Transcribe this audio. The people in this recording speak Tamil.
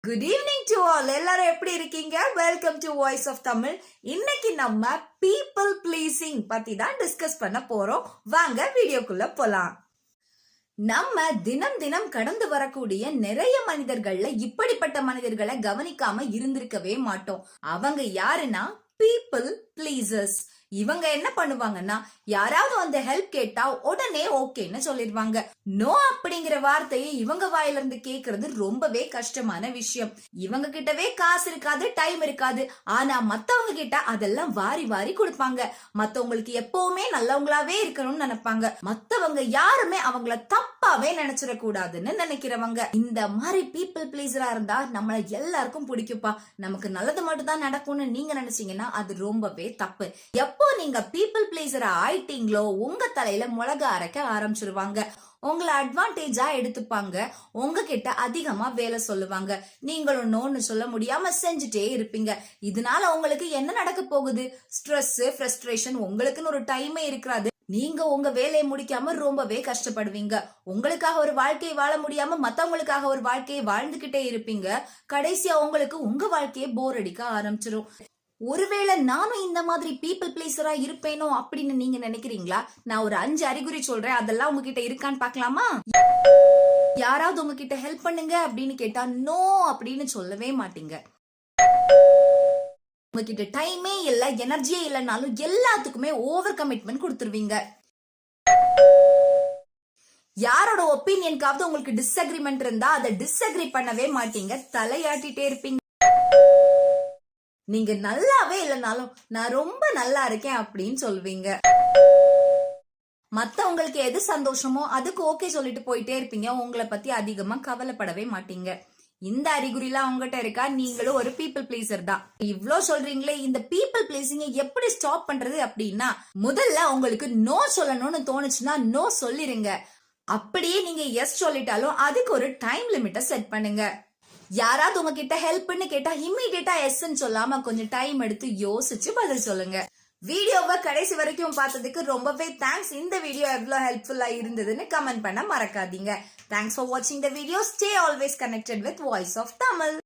Good evening to all. எல்லாரும் எப்படி இருக்கீங்க? Welcome to voice of Tamil. இன்னைக்கு நம்ம பீப்புள் ப்ளீசிங் பத்தி தான் டிஸ்கஸ் பண்ண போறோம். வாங்க வீடியோக்குள்ள போலாம். நம்ம தினம் தினம் கடந்து வரக்கூடிய நிறைய மனிதர்கள்ல இப்படிப்பட்ட மனிதர்களை கவனிக்காம இருந்திருக்கவே மாட்டோம். அவங்க யாருன்னா பீப்புள் ப்ளீசர்ஸ். இவங்க என்ன பண்ணுவாங்கன்னா, யாராவது வந்து ஹெல்ப் கேட்டா உடனே ஓகேன்னு சொல்லிடுவாங்க. நோ அப்படிங்கிற வார்த்தையை இவங்க வாயில இருந்து கேக்குறது ரொம்பவே கஷ்டமான விஷயம். இவங்க கிட்டவே காசு இருக்காது, டைம் இருக்காது. ஆனா மத்தவங்க கிட்ட அதெல்லாம் வாரி வாரி கொடுப்பாங்க. மத்தவங்களுக்கு எப்பவுமே நல்லவங்களாவே இருக்கணும்னு நினைப்பாங்க. மத்தவங்க யாருமே அவங்கள தப்பாவே நினைச்சிடக்கூடாதுன்னு நினைக்கிறவங்க. இந்த மாதிரி பீப்புள் பிளீஸரா இருந்தா நம்மள எல்லாருக்கும் பிடிக்கும்பா. நமக்கு நல்லது மட்டும் தான் நடக்கும்னு நீங்க நினைச்சீங்கன்னா அது ரொம்பவே தப்பு. எப்போ நீங்க பீப்புள் பிளீஸரா ஆயிட்டீங்களோ உங்க தலையில மிளகா அரைக்க ஆரம்பிச்சிருவாங்க. உங்களை அட்வான்டேஜா எடுத்துப்பாங்க. உங்ககிட்ட அதிகமா வேலை சொல்லுவாங்க. நீங்களும் நோன்னு சொல்ல முடியாம செஞ்சுட்டே இருப்பீங்க. இதனால உங்களுக்கு என்ன நடக்க போகுது? Stress, frustration. உங்களுக்குன்னு ஒரு டைமே இருக்காது. நீங்க உங்க வேலையை முடிக்காம ரொம்பவே கஷ்டப்படுவீங்க. உங்களுக்காக ஒரு வாழ்க்கையை வாழ முடியாம மத்தவங்களுக்காக ஒரு வாழ்க்கையை வாழ்ந்துகிட்டே இருப்பீங்க. கடைசியா உங்களுக்கு உங்க வாழ்க்கையை போர் அடிக்க ஆரம்பிச்சிடும். ஒருவேளை நானும் இந்த மாதிரி பீப்புள் பிளேசரா இருப்பேனோ அப்படின்னு நீங்க நினைக்கிறீங்களா? நான் ஒரு 5 அறிகுறி சொல்றேன், அதெல்லாம் உங்ககிட்ட இருக்கான்னு பாக்கலாமா? யாராவது உங்ககிட்ட ஹெல்ப் பண்ணுங்க அப்படின்னு கேட்டா நோ அப்படின்னு சொல்லவே மாட்டீங்க. உங்ககிட்ட டைமே இல்ல, எனர்ஜியே இல்லைனாலும் எல்லாத்துக்குமே ஓவர் கமிட்மெண்ட் கொடுத்துருவீங்க. யாரோட ஒப்பீனியனுக்காவது உங்களுக்கு டிஸ்அக்ரிமெண்ட் இருந்தா அதை டிஸ்அக்ரி பண்ணவே மாட்டீங்க, தலையாட்டிட்டே இருப்பீங்க. நீங்க நல்லாவே இல்லைனாலும் நான் ரொம்ப நல்லா இருக்கேன் அப்படின்னு சொல்வீங்க. மத்தவங்களுக்கு எது சந்தோஷமோ அதுக்கு ஓகே சொல்லிட்டு போயிட்டே இருப்பீங்க. உங்களை பத்தி அதிகமா கவலைப்படவே மாட்டீங்க. இந்த அறிகுறிலாம் உங்ககிட்ட இருக்கா? நீங்களும் ஒரு பீப்புள் பிளீசர் தான். இவ்ளோ சொல்றீங்களே, இந்த பீப்புள் பிளீசிங்க எப்படி ஸ்டாப் பண்றது அப்படின்னா, முதல்ல உங்களுக்கு நோ சொல்லணும்னு தோணுச்சுன்னா நோ சொல்லிருங்க. அப்படியே நீங்க எஸ் சொல்லிட்டாலும் அதுக்கு ஒரு டைம் லிமிட்ட செட் பண்ணுங்க. யாராவது உங்ககிட்ட ஹெல்ப்னு கேட்டா இம்மீடியட்டா எஸ்ன்னு சொல்லாம கொஞ்சம் டைம் எடுத்து யோசிச்சு பதில் சொல்லுங்க. வீடியோவை கடைசி வரைக்கும் பார்த்ததுக்கு ரொம்பவே தேங்க்ஸ். இந்த வீடியோ எவ்வளவு ஹெல்ப்ஃபுல்லா இருந்ததுன்னு கமெண்ட் பண்ண மறக்காதீங்க. தேங்க்ஸ் ஃபார் வாட்சிங் the video. Stay always connected with voice of Tamil.